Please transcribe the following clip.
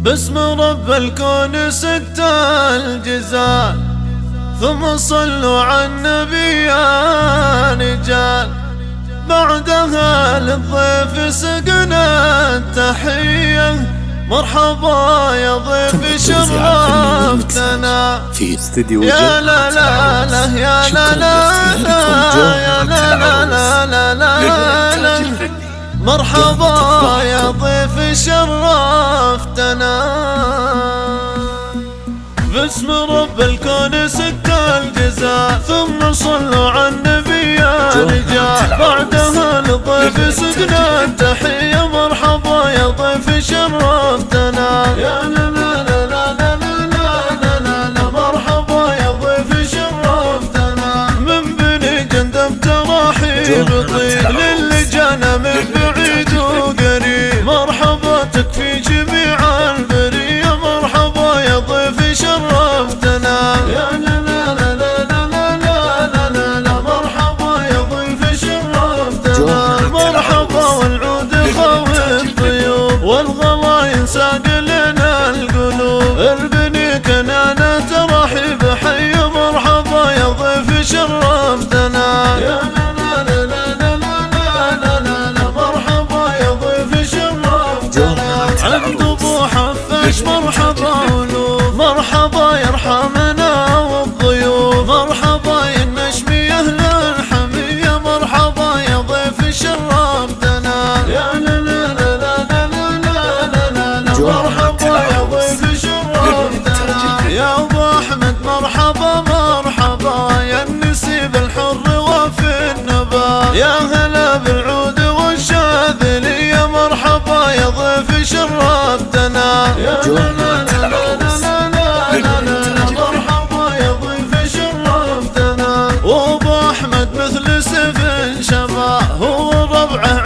باسم رب الكون ست الجزال، ثم صلوا على النبي يا رجال. بعدها للضيف سقنا التحية، مرحبا يا ضيف شرفتنا في استديو يا لا لا لا يا لا لا لا يا لا لا لا لا لا. مرحبا يا ضيف شرفتنا، باسم رب الكون ست الجزاء، ثم صلوا على النبي يا رجال. بعدها للضيف سقنا التحية، مرحبا يا ضيف شرفتنا يا لا لا لا لا لا لا لا. مرحبا يا ضيف شرفتنا، من بني جندب تراحيب طيب للجنة من بعيد وقريب. مرحبا تكفي جميع البرية، مرحبا يا ضيف شرفتنا يا لا لا لا لا لا لا لا لا. مرحبا يا ضيف شرفتنا، مرحبا والعود خوي الطيوب، والغلا ينساق لنا القلوب. البني كنانة ترحيب حي، مرحبا يا ضيف شرفتنا يا لا لا لا لا لا لا لا. مرحبا يا ضيف شرفتنا، عند ابو حفاش مرحبا ولوف. مرحبا يرحمنا والضيوف، مرحبا يا النشمي اهل الحمية. مرحبا يا ضيف شرفتنا يا لا لا لا لا لا لا لا. مرحبا يا ضيف شرفتنا يا ابو احمد. مرحبا مرحبا يا النسيب الحر وفي النبات، يا هلا بالعود والشاذلية. مرحبا يا ضيف شرفتنا يا لا لا لا لا لا. مرحبا يا ضيف شرفتنا، وابو احمد مثل سيف شباب، هو ربعه